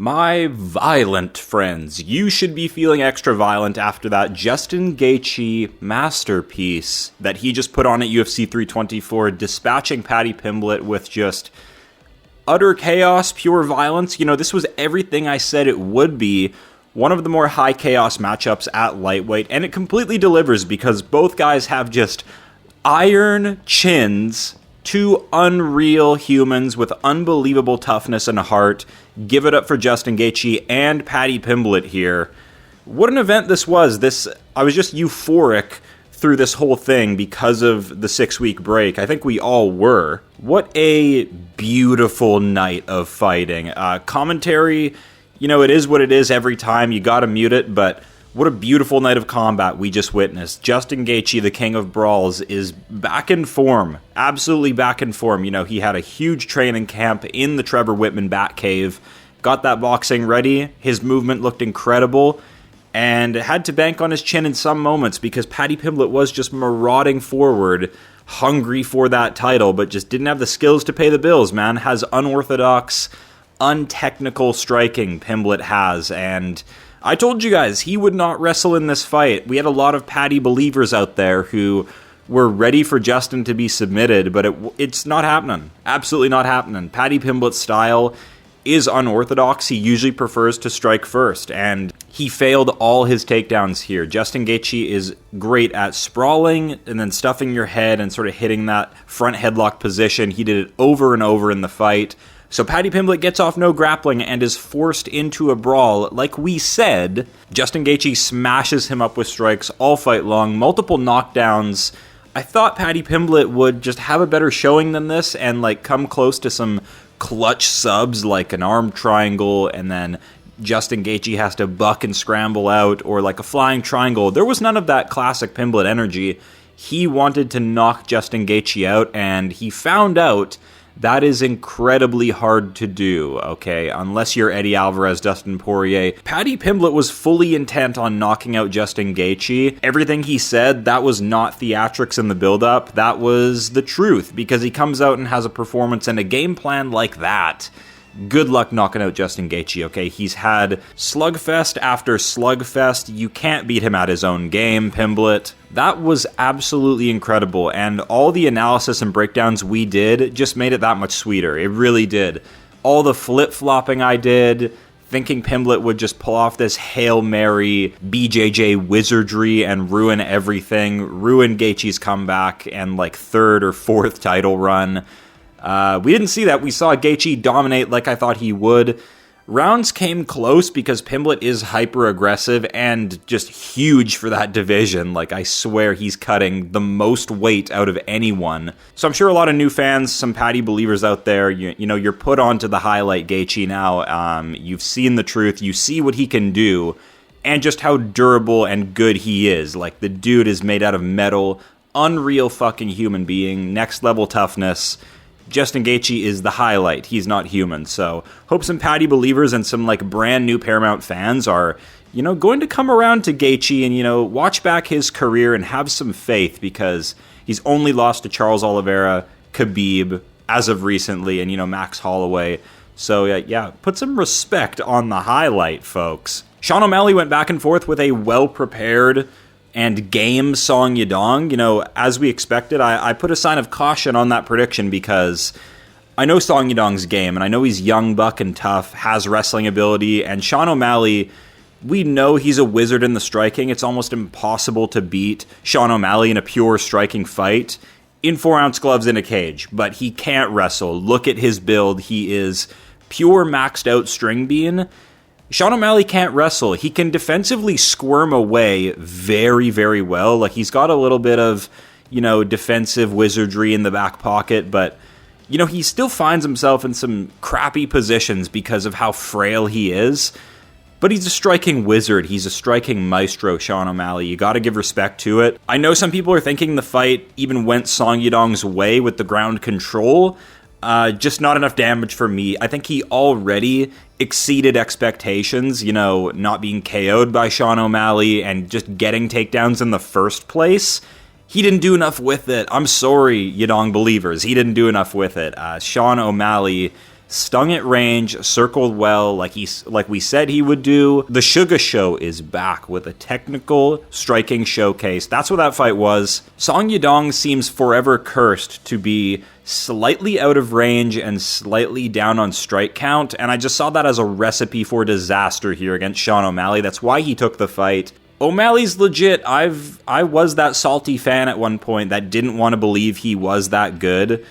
My violent friends, you should be feeling extra violent after that Justin Gaethje masterpiece that he just put on at UFC 324, dispatching Paddy Pimblett with just utter chaos, pure violence. You know, this was everything I said it would be. One of the more high chaos matchups at lightweight, and it completely delivers because both guys have just iron chins. Two unreal humans with unbelievable toughness and heart. Give it up for Justin Gaethje and Paddy Pimblett here. What an event this was. I was just euphoric through this whole thing because of the 6-week break. I think we all were. What a beautiful night of fighting. Commentary, you know, it is what it is every time. You gotta mute it, but what a beautiful night of combat we just witnessed. Justin Gaethje, the king of brawls, is back in form. Absolutely back in form. You know, he had a huge training camp in the Trevor Whitman Bat Cave. Got that boxing ready. His movement looked incredible. And had to bank on his chin in some moments because Paddy Pimblett was just marauding forward, hungry for that title, but just didn't have the skills to pay the bills, man. Has unorthodox, untechnical striking, Pimblett has, and I told you guys, he would not wrestle in this fight. We had a lot of Paddy believers out there who were ready for Justin to be submitted, but it's not happening. Absolutely not happening. Paddy Pimblett's style is unorthodox. He usually prefers to strike first, and he failed all his takedowns here. Justin Gaethje is great at sprawling and then stuffing your head and sort of hitting that front headlock position. He did it over and over in the fight. So Paddy Pimblett gets off no grappling and is forced into a brawl. Like we said, Justin Gaethje smashes him up with strikes all fight long, multiple knockdowns. I thought Paddy Pimblett would just have a better showing than this and like come close to some clutch subs like an arm triangle, and then Justin Gaethje has to buck and scramble out, or like a flying triangle. There was none of that classic Pimblett energy. He wanted to knock Justin Gaethje out, and he found out that is incredibly hard to do, okay? Unless you're Eddie Alvarez, Dustin Poirier. Paddy Pimblett was fully intent on knocking out Justin Gaethje. Everything he said, that was not theatrics in the build-up. That was the truth, because he comes out and has a performance and a game plan like that. Good luck knocking out Justin Gaethje, okay? He's had slugfest after slugfest. You can't beat him at his own game, Pimblett. That was absolutely incredible, and all the analysis and breakdowns we did just made it that much sweeter. It really did. All the flip-flopping I did, thinking Pimblett would just pull off this Hail Mary BJJ wizardry and ruin everything, ruin Gaethje's comeback and like third or fourth title run. We didn't see that. We saw Gaethje dominate like I thought he would. Rounds came close because Pimblett is hyper-aggressive and just huge for that division. Like, I swear he's cutting the most weight out of anyone. So I'm sure a lot of new fans, some Paddy believers out there, you know, you're put onto the highlight Gaethje now. You've seen the truth. You see what he can do and just how durable and good he is. Like, the dude is made out of metal, unreal fucking human being, next level toughness. Justin Gaethje is the highlight. He's not human. So hope some Paddy believers and some like brand new Paramount fans are, you know, going to come around to Gaethje and, you know, watch back his career and have some faith, because he's only lost to Charles Oliveira, Khabib as of recently, and, you know, Max Holloway. So yeah, put some respect on the highlight, folks. Sean O'Malley went back and forth with a well-prepared and game Song Yadong. You know, as we expected, I put a sign of caution on that prediction because I know Song Yadong's game, and I know he's young, buck, and tough, has wrestling ability, and Sean O'Malley, we know he's a wizard in the striking. It's almost impossible to beat Sean O'Malley in a pure striking fight in 4-ounce gloves in a cage, but he can't wrestle. Look at his build. He is pure maxed out string bean. Sean O'Malley can't wrestle. He can defensively squirm away very, very well. Like, he's got a little bit of, you know, defensive wizardry in the back pocket, but, you know, he still finds himself in some crappy positions because of how frail he is. But he's a striking wizard. He's a striking maestro, Sean O'Malley. You gotta give respect to it. I know some people are thinking the fight even went Song Yadong's way with the ground control. Just not enough damage for me. I think he already exceeded expectations, you know, not being KO'd by Sean O'Malley and just getting takedowns in the first place. He didn't do enough with it. I'm sorry, Yadong believers. He didn't do enough with it. Sean O'Malley stung at range, circled well like we said he would do. The Suga Show is back with a technical striking showcase. That's what that fight was. Song Yadong seems forever cursed to be slightly out of range and slightly down on strike count, and I just saw that as a recipe for disaster here against Sean O'Malley. That's why he took the fight. O'Malley's legit. I was that salty fan at one point that didn't want to believe he was that good.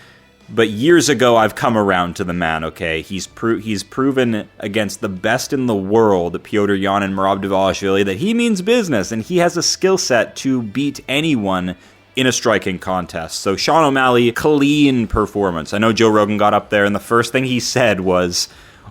But years ago, I've come around to the man, okay? He's proven against the best in the world, Piotr Yan and Merab Dvalishvili, that he means business, and he has a skill set to beat anyone in a striking contest. So Sean O'Malley, clean performance. I know Joe Rogan got up there, and the first thing he said was,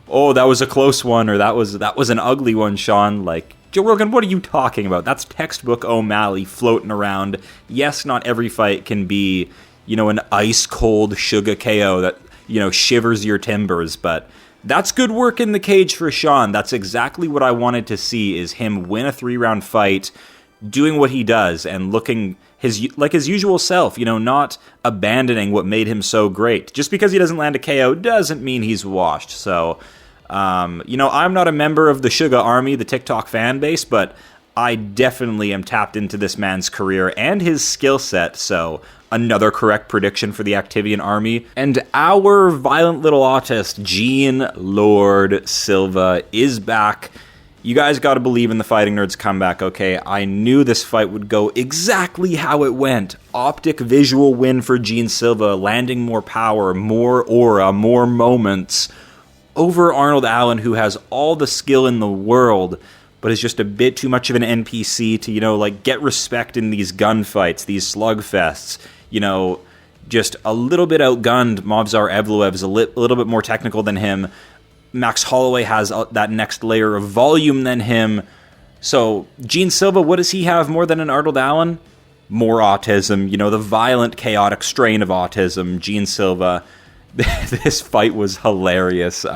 "Oh, that was a close one," or that was an ugly one, Sean. Like, Joe Rogan, what are you talking about? That's textbook O'Malley floating around. Yes, not every fight can be, an ice-cold Suga KO that, shivers your timbers, but that's good work in the cage for Sean. That's exactly what I wanted to see, is him win a 3-round fight, doing what he does, and looking his usual self, not abandoning what made him so great. Just because he doesn't land a KO doesn't mean he's washed, so... I'm not a member of the Suga Army, the TikTok fan base, but I definitely am tapped into this man's career and his skill set, so another correct prediction for the Activian Army. And our violent little autist, Gene Lord Silva, is back. You guys gotta believe in the Fighting Nerds comeback, okay? I knew this fight would go exactly how it went. Optic visual win for Gene Silva, landing more power, more aura, more moments over Arnold Allen, who has all the skill in the world, but is just a bit too much of an NPC to, get respect in these gunfights, these slugfests. Just a little bit outgunned. Movsar Evloev is a little bit more technical than him. Max Holloway has that next layer of volume than him. So, Gene Silva, what does he have more than an Arnold Allen? More autism, the violent, chaotic strain of autism. Gene Silva... This fight was hilarious.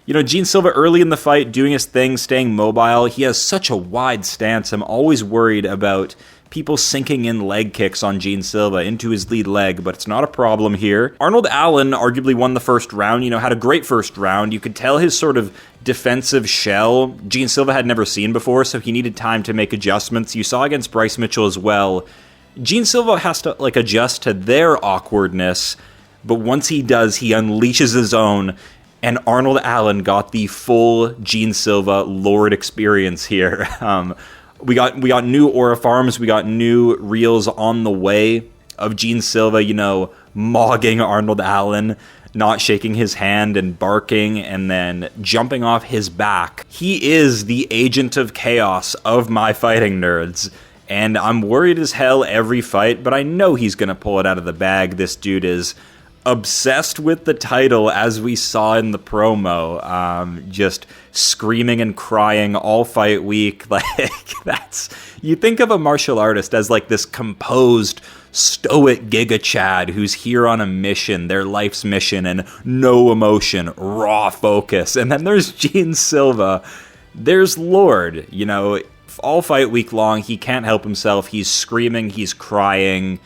Gene Silva early in the fight doing his thing, staying mobile. He has such a wide stance. I'm always worried about people sinking in leg kicks on Gene Silva into his lead leg, but it's not a problem here. Arnold Allen arguably won the first round, had a great first round. You could tell his sort of defensive shell Gene Silva had never seen before, so he needed time to make adjustments. You saw against Bryce Mitchell as well. Gene Silva has to adjust to their awkwardness. But once he does, he unleashes his own, and Arnold Allen got the full Gene Silva Lord experience here. We got new aura farms, we got new reels on the way of Gene Silva, mogging Arnold Allen, not shaking his hand and barking, and then jumping off his back. He is the agent of chaos of my Fighting Nerds. And I'm worried as hell every fight, but I know he's going to pull it out of the bag. This dude is obsessed with the title, as we saw in the promo, just screaming and crying all fight week. You think of a martial artist as this composed, stoic Giga Chad who's here on a mission, their life's mission, and no emotion, raw focus. And then there's Gene Silva, there's Lord, all fight week long, he can't help himself, he's screaming, he's crying,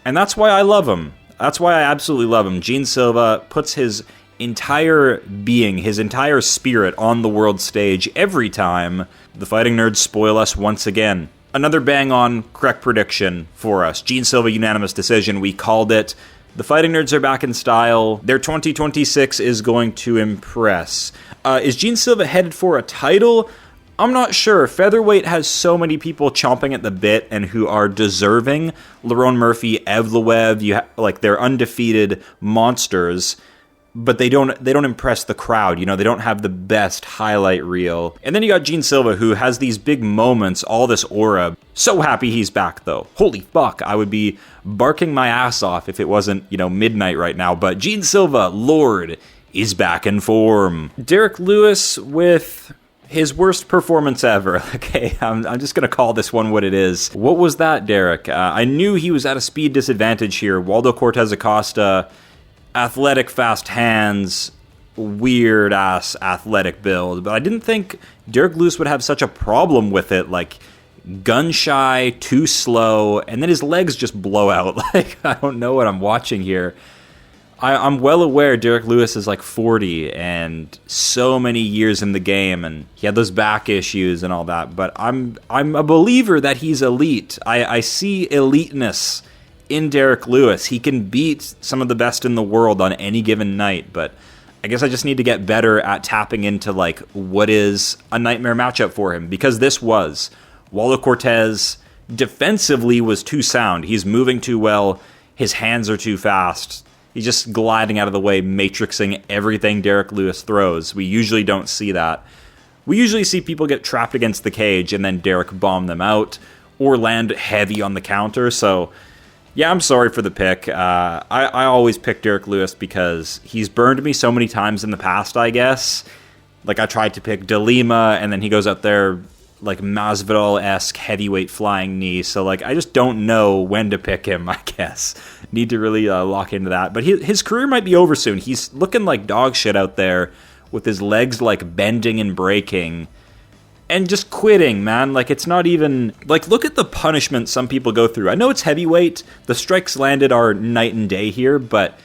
and that's why I love him. That's why I absolutely love him. Gene Silva puts his entire being, his entire spirit on the world stage every time. The Fighting Nerds spoil us once again. Another bang-on correct prediction for us. Gene Silva unanimous decision. We called it. The Fighting Nerds are back in style. Their 2026 is going to impress. Is Gene Silva headed for a title? I'm not sure. Featherweight has so many people chomping at the bit and who are deserving. Lerone Murphy, Evloev, they're undefeated monsters, but they don't impress the crowd. They don't have the best highlight reel. And then you got Gene Silva, who has these big moments, all this aura. So happy he's back, though. Holy fuck, I would be barking my ass off if it wasn't, midnight right now. But Gene Silva, Lord, is back in form. Derek Lewis with his worst performance ever. Okay, I'm just going to call this one what it is. What was that, Derek? I knew he was at a speed disadvantage here. Waldo Cortez Acosta, athletic, fast hands, weird-ass athletic build. But I didn't think Derek Lewis would have such a problem with it. Gun-shy, too slow, and then his legs just blow out. I don't know what I'm watching here. I'm well aware Derek Lewis is like 40 and so many years in the game, and he had those back issues and all that, but I'm a believer that he's elite. I see eliteness in Derek Lewis. He can beat some of the best in the world on any given night, but I guess I just need to get better at tapping into like what is a nightmare matchup for him, because this was. Waldo Cortes defensively was too sound. He's moving too well. His hands are too fast. He's just gliding out of the way, matrixing everything Derek Lewis throws. We usually don't see that. We usually see people get trapped against the cage and then Derek bomb them out or land heavy on the counter. So, yeah, I'm sorry for the pick. I always pick Derek Lewis because he's burned me so many times in the past, I guess. Like, I tried to pick De Lima, and then he goes out there like Masvidal-esque heavyweight flying knee. So, like, I just don't know when to pick him, I guess. Need to really lock into that. But his career might be over soon. He's looking like dog shit out there with his legs, like, bending and breaking. And just quitting, man. Like, it's not even... Like, look at the punishment some people go through. I know it's heavyweight. The strikes landed are night and day here, but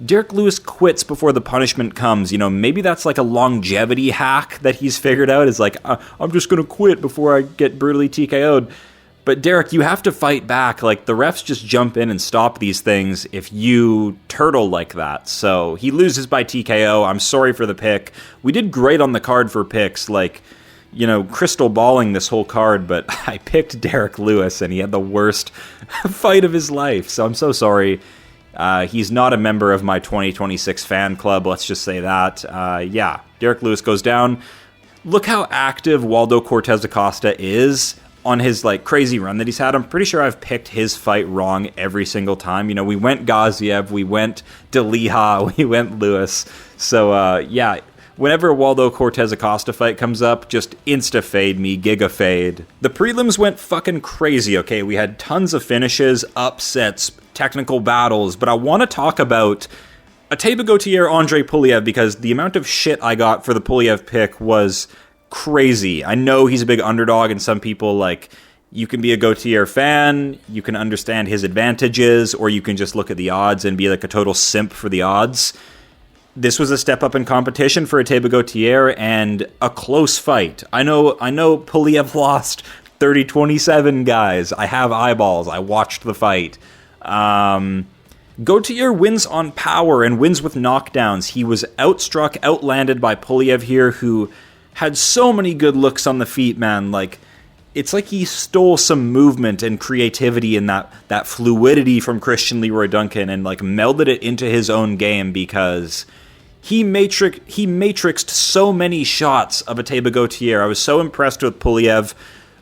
Derek Lewis quits before the punishment comes. You know, maybe that's like a longevity hack that he's figured out. Is like, I'm just going to quit before I get brutally TKO'd. But Derek, you have to fight back. Like, the refs just jump in and stop these things if you turtle like that. So he loses by TKO. I'm sorry for the pick. We did great on the card for picks, like, you know, crystal balling this whole card, but I picked Derek Lewis and he had the worst fight of his life. So I'm so sorry. He's not a member of my 2026 fan club, let's just say that. Yeah, Derek Lewis goes down. Look how active Waldo Cortes Acosta is on his like crazy run that he's had. I'm pretty sure I've picked his fight wrong every single time. You know, we went Gaethje, we went DeLiha, we went Lewis. So, yeah, whenever Waldo Cortes Acosta fight comes up, just insta-fade me, giga-fade. The prelims went fucking crazy, okay? We had tons of finishes, upsets, technical battles, but I want to talk about Gauthier, Andre Pulyev, because the amount of shit I got for the Pulyev pick was crazy. I know he's a big underdog, and some people, like, you can be a Gauthier fan, you can understand his advantages, or you can just look at the odds and be like a total simp for the odds. This was a step up in competition for Gauthier and a close fight. I know Pulyev lost 30-27, guys. I have eyeballs. I watched the fight. Gauthier wins on power and wins with knockdowns. He was outstruck, outlanded by Pulyev here, who had so many good looks on the feet, man. Like, it's like he stole some movement and creativity and that fluidity from Christian Leroy Duncan and like melded it into his own game, because he matrixed so many shots of Gauthier. I was so impressed with Pulyev,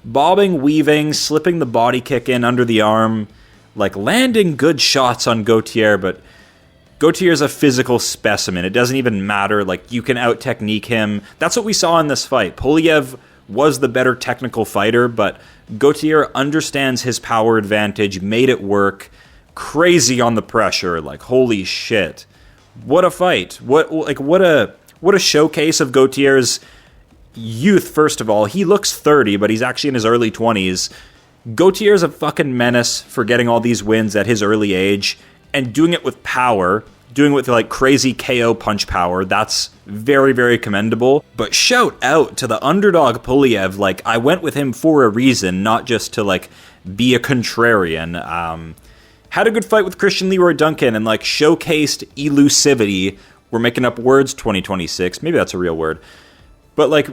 bobbing, weaving, slipping the body kick in under the arm, like landing good shots on Gauthier, but Gauthier is a physical specimen. It doesn't even matter. Like, you can out-technique him. That's what we saw in this fight. Pulyev was the better technical fighter, but Gauthier understands his power advantage, made it work. Crazy on the pressure. Like, holy shit. What a fight. What a showcase of Gauthier's youth, first of all. He looks 30, but he's actually in his early 20s. Gautier's a fucking menace for getting all these wins at his early age and doing it with power, doing it with like crazy KO punch power. That's very, very commendable. But shout out to the underdog Pulyev. Like, I went with him for a reason, not just to like be a contrarian. Had a good fight with Christian Leroy Duncan and like showcased elusivity. We're making up words 2026. Maybe that's a real word. But, like,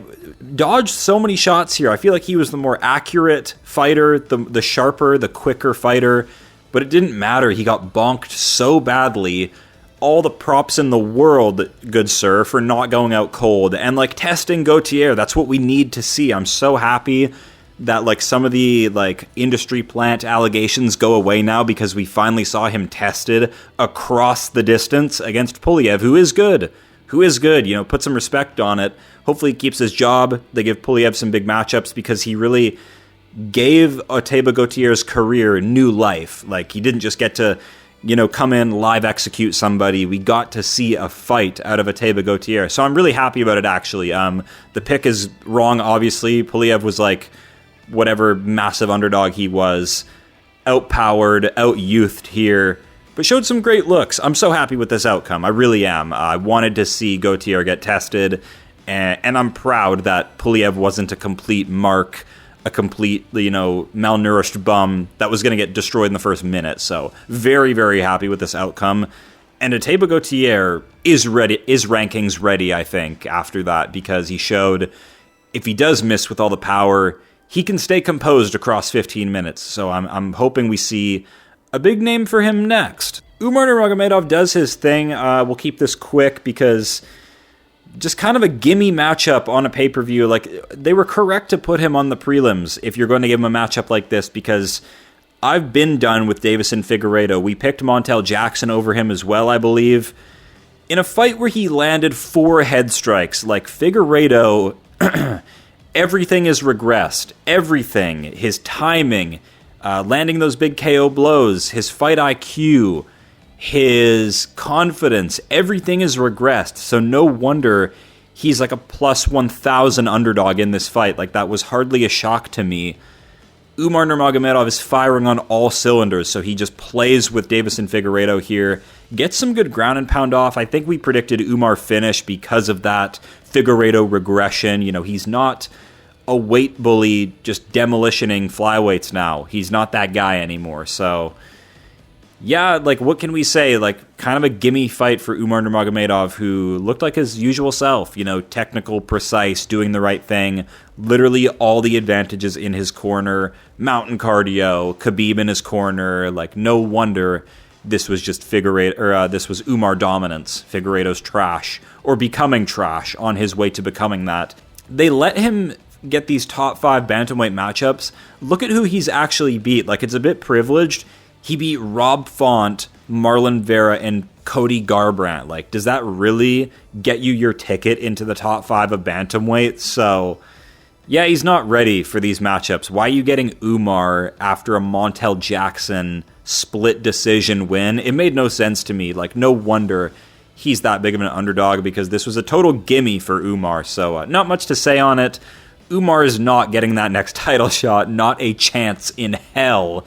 dodged so many shots here. I feel like he was the more accurate fighter, the sharper, the quicker fighter. But it didn't matter. He got bonked so badly. All the props in the world, good sir, for not going out cold. And, like, testing Gauthier. That's what we need to see. I'm so happy that, like, some of the, like, industry plant allegations go away now, because we finally saw him tested across the distance against Pulyev, who is good. You know, put some respect on it. Hopefully he keeps his job. They give Pulyev some big matchups, because he really gave Gautier's career new life. Like, he didn't just get to, you know, come in, live execute somebody. We got to see a fight out of Gauthier. So I'm really happy about it, actually. The pick is wrong, obviously. Pulyev was like whatever massive underdog he was, outpowered, out-youthed here. but showed some great looks. I'm so happy with this outcome. I really am. I wanted to see Gauthier get tested, and I'm proud that PULYAEV wasn't a complete mark, a complete, malnourished bum that was going to get destroyed in the first minute. So very, very happy with this outcome. And Ateba Gauthier is rankings ready, I think, after that, because he showed if he does miss with all the power, he can stay composed across 15 minutes. So I'm hoping we see a big name for him next. Umar Nurmagomedov does his thing. We'll keep this quick because just kind of a gimme matchup on a pay-per-view. Like, they were correct to put him on the prelims if you're going to give him a matchup like this, because I've been done with Deiveson Figueiredo. We picked Montel Jackson over him as well, I believe. In a fight where he landed 4 head strikes, like Figueiredo, everything is regressed. Everything. His timing, landing those big KO blows, his fight IQ, his confidence, everything is regressed. So no wonder he's like a plus 1,000 underdog in this fight. Like, that was hardly a shock to me. Umar Nurmagomedov is firing on all cylinders, so he just plays with Deiveson Figueiredo here. Gets some good ground and pound off. I think we predicted Umar finish because of that Figueiredo regression. He's not a weight bully just demolitioning flyweights now. He's not that guy anymore. So yeah, like, what can we say? Like, kind of a gimme fight for Umar Nurmagomedov, who looked like his usual self, technical, precise, doing the right thing, literally all the advantages in his corner, mountain cardio, Khabib in his corner. Like, no wonder this was just this was Umar dominance, Figueiredo's trash, or becoming trash on his way to becoming that. They let him get these top 5 bantamweight matchups. Look at who he's actually beat. Like, it's a bit privileged. He beat Rob Font, Marlon Vera, and Cody Garbrandt. Like, does that really get you your ticket into the top 5 of bantamweight? So, yeah, he's not ready for these matchups. Why are you getting Umar after a Montel Jackson split decision win? It made no sense to me. Like, no wonder he's that big of an underdog, because this was a total gimme for Umar. So, not much to say on it. Umar is not getting that next title shot. Not a chance in hell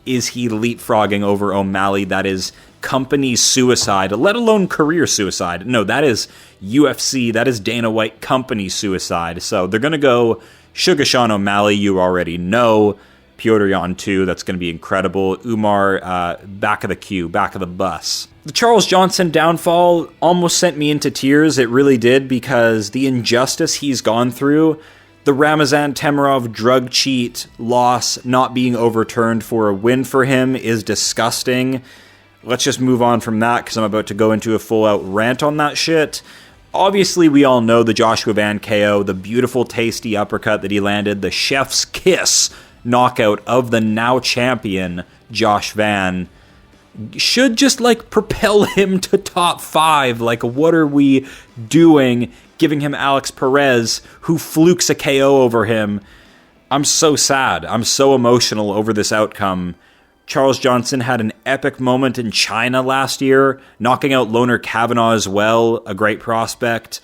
is he leapfrogging over O'Malley. That is company suicide, let alone career suicide. No, that is UFC, that is Dana White company suicide. So they're going to go Suga Sean O'Malley, you already know. Petr Yan 2, that's going to be incredible. Umar, back of the queue, back of the bus. The Charles Johnson downfall almost sent me into tears. It really did, because the injustice he's gone through, the Ramazan Temirov drug cheat loss not being overturned for a win for him, is disgusting. Let's just move on from that, because I'm about to go into a full-out rant on that shit. Obviously, we all know the Joshua Van KO, the beautiful, tasty uppercut that he landed, the chef's kiss knockout of the now champion Josh Van, should just, like, propel him to top 5. Like, what are we doing giving him Alex Perez, who flukes a KO over him? I'm so sad. I'm so emotional over this outcome. Charles Johnson had an epic moment in China last year, knocking out Loner Kavanaugh as well, a great prospect,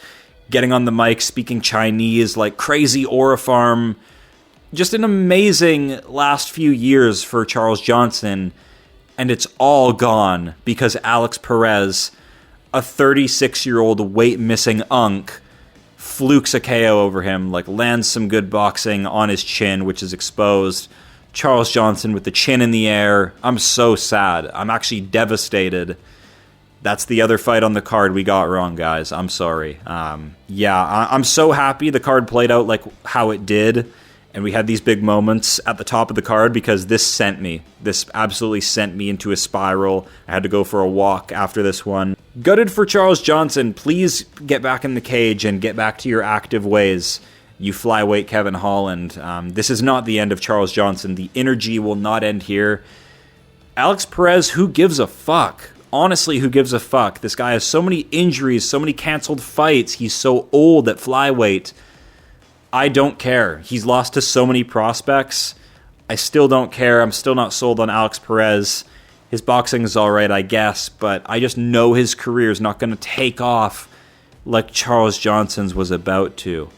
getting on the mic, speaking Chinese like crazy aura farm. Just an amazing last few years for Charles Johnson, and it's all gone because Alex Perez, a 36-year-old weight-missing unk, flukes a KO over him, like lands some good boxing on his chin, which is exposed. Charles Johnson with the chin in the air. I'm so sad. I'm actually devastated. That's the other fight on the card we got wrong, guys. I'm sorry. I'm so happy the card played out like how it did, and we had these big moments at the top of the card, because this absolutely sent me into a spiral. I had to go for a walk after this one. Gutted for Charles Johnson. Please get back in the cage and get back to your active ways, you flyweight Kevin Holland. This is not the end of Charles Johnson. The energy will not end here. Alex Perez, who gives a fuck? Honestly, who gives a fuck? This guy has so many injuries, so many canceled fights. He's so old at flyweight. I don't care. He's lost to so many prospects. I still don't care. I'm still not sold on Alex Perez. His boxing is all right, I guess, but I just know his career is not going to take off like Charles Johnson's was about to.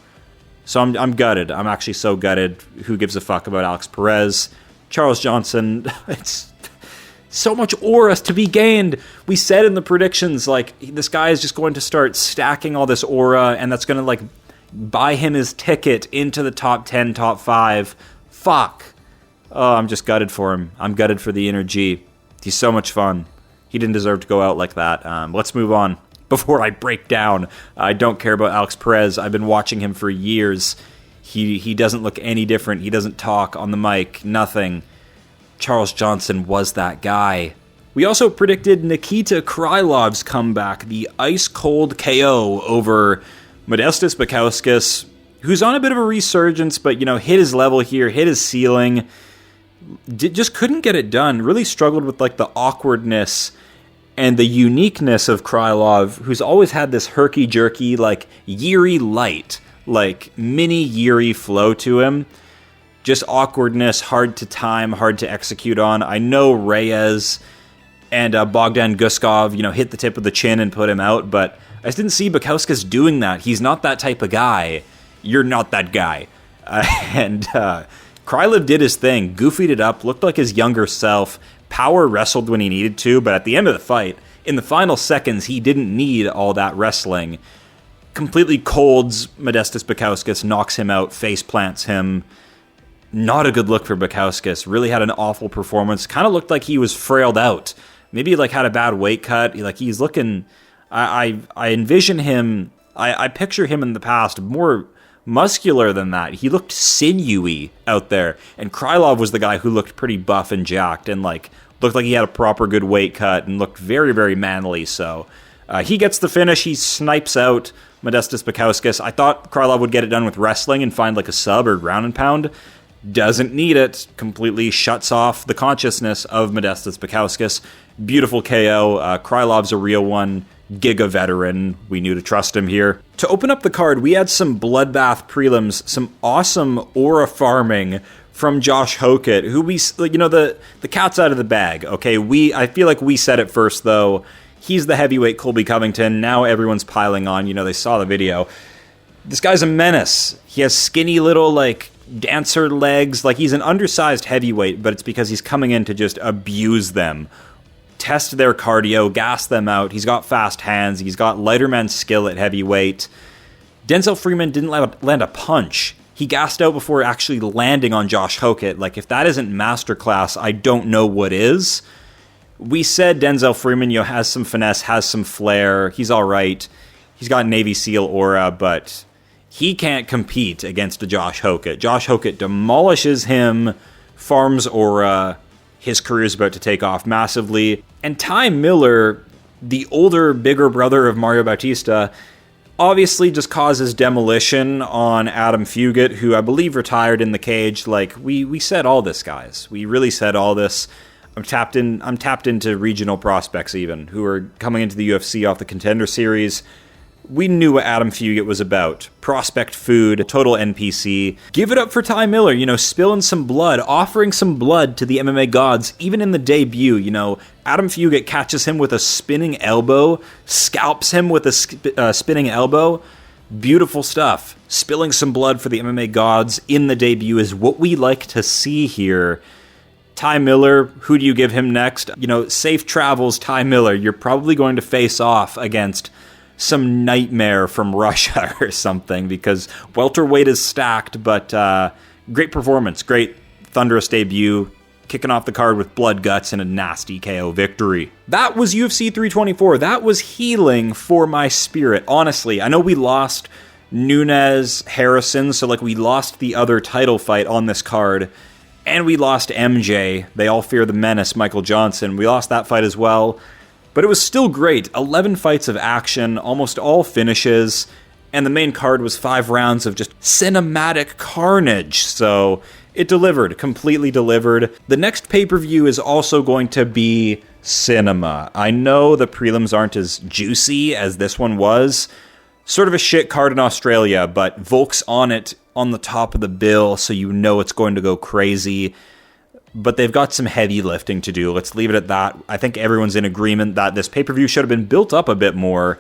So I'm gutted. I'm actually so gutted. Who gives a fuck about Alex Perez? Charles Johnson, it's So much aura to be gained. We said in the predictions, like, this guy is just going to start stacking all this aura, and that's going to, like, buy him his ticket into the top 10, top 5. Fuck. Oh, I'm just gutted for him. I'm gutted for the energy. He's so much fun. He didn't deserve to go out like that. Let's move on. Before I break down, I don't care about Alex Perez. I've been watching him for years. He doesn't look any different. He doesn't talk on the mic. Nothing. Charles Johnson was that guy. We also predicted Nikita Krylov's comeback, the ice-cold KO over Modestas Bukauskas, who's on a bit of a resurgence, but, you know, hit his level here, hit his ceiling. Just couldn't get it done. Really struggled with, like, the awkwardness and the uniqueness of Krylov, who's always had this herky-jerky, like, Yuri light, like, mini Yuri flow to him. Just awkwardness, hard to time, hard to execute on. I know Reyes and Bogdan Guskov, you know, hit the tip of the chin and put him out, but I just didn't see Bukauskas doing that. He's not that type of guy. You're not that guy. Krylov did his thing, goofied it up, looked like his younger self, power wrestled when he needed to, but at the end of the fight, in the final seconds, he didn't need all that wrestling. Completely colds Modestas Bukauskas, knocks him out, face plants him. Not a good look for Bukauskas. Really had an awful performance. Kind of looked like he was frailed out. Maybe like had a bad weight cut. Like he's looking. I envision him. I picture him in the past more muscular than that. He looked sinewy out there. And Krylov was the guy who looked pretty buff and jacked and like looked like he had a proper good weight cut and looked very, very manly. So he gets the finish. He snipes out Modestas Bukauskas. I thought Krylov would get it done with wrestling and find like a sub or ground and pound. Doesn't need it. Completely shuts off the consciousness of Modestas Bukauskas. Beautiful KO. Krylov's a real one. Giga veteran. We knew to trust him here. To open up the card, we had some bloodbath prelims, some awesome aura farming from Josh HOKIT, who we, you know, the cat's out of the bag, okay? I feel like we said it first, though. He's the heavyweight Colby Covington. Now everyone's piling on. You know, they saw the video. This guy's a menace. He has skinny little, like, dancer legs. Like, he's an undersized heavyweight, but it's because he's coming in to just abuse them. Test their cardio, gas them out. He's got fast hands. He's got lighterman skill at heavyweight. Denzel Freeman didn't land a punch. He gassed out before actually landing on Josh HOKIT. Like, if that isn't masterclass, I don't know what is. We said Denzel Freeman, you know, has some finesse, has some flair. He's all right. He's got Navy SEAL aura, but he can't compete against a Josh HOKIT. Josh HOKIT demolishes him, farms aura. His career is about to take off massively. And Ty Miller, the older, bigger brother of Mario Bautista, obviously just causes demolition on Adam Fugitt, who I believe retired in the cage. Like, we said all this, guys. We really said all this. I'm tapped into regional prospects even, who are coming into the UFC off the Contender Series. We knew what Adam Fugitt was about. Prospect food, total NPC. Give it up for Ty Miller, you know, spilling some blood, offering some blood to the MMA gods, even in the debut, you know. Adam Fugitt catches him with a spinning elbow, scalps him with a spinning elbow. Beautiful stuff. Spilling some blood for the MMA gods in the debut is what we like to see here. Ty Miller, who do you give him next? You know, safe travels, Ty Miller. You're probably going to face off against some nightmare from Russia or something, because welterweight is stacked, but great performance, great thunderous debut, kicking off the card with blood, guts, and a nasty KO victory. That was UFC 324. That was healing for my spirit, honestly. I know we lost Nunes, Harrison, so like we lost the other title fight on this card, and we lost MJ. They all fear the menace, Michael Johnson. We lost that fight as well. But it was still great. 11 fights of action, almost all finishes, and the main card was 5 rounds of just cinematic carnage. So it delivered, completely delivered. The next pay-per-view is also going to be cinema. I know the prelims aren't as juicy as this one was. Sort of a shit card in Australia, but Volk's on it on the top of the bill, so you know it's going to go crazy. But they've got some heavy lifting to do. Let's leave it at that. I think everyone's in agreement that this pay-per-view should have been built up a bit more.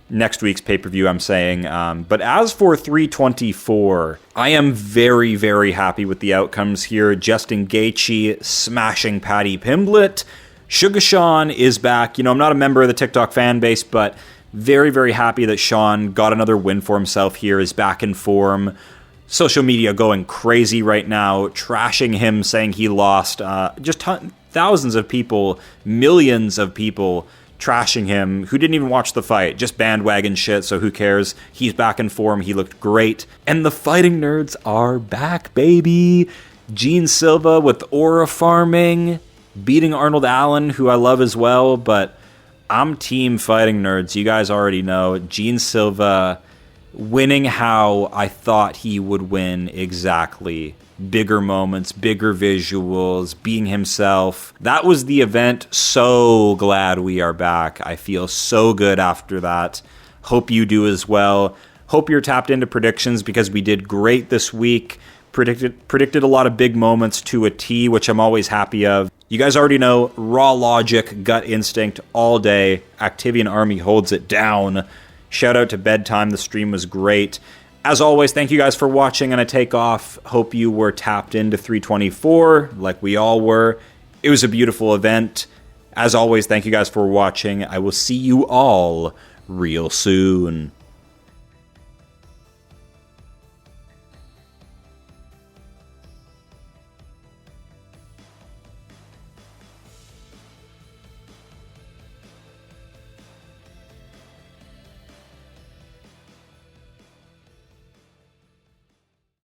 Next week's pay-per-view, I'm saying. But as for 324, I am very, very happy with the outcomes here. Justin Gaethje smashing Paddy Pimblett. Suga Sean is back. You know, I'm not a member of the TikTok fan base, but very, very happy that Sean got another win for himself here, is back in form. Social media going crazy right now, trashing him, saying he lost. Just thousands of people, millions of people trashing him who didn't even watch the fight. Just bandwagon shit, so who cares? He's back in form. He looked great. And the fighting nerds are back, baby. Gene Silva with aura farming, beating Arnold Allen, who I love as well, but I'm team fighting nerds. You guys already know. Gene Silva winning how I thought he would win exactly. Bigger moments, bigger visuals, being himself. That was the event. So glad we are back. I feel so good after that. Hope you do as well. Hope you're tapped into predictions because we did great this week. Predicted a lot of big moments to a T, which I'm always happy of. You guys already know, raw logic, gut instinct all day. Activian Army holds it down. Shout out to Bedtime. The stream was great. As always, thank you guys for watching, and I take off. Hope you were tapped into 324 like we all were. It was a beautiful event. As always, thank you guys for watching. I will see you all real soon.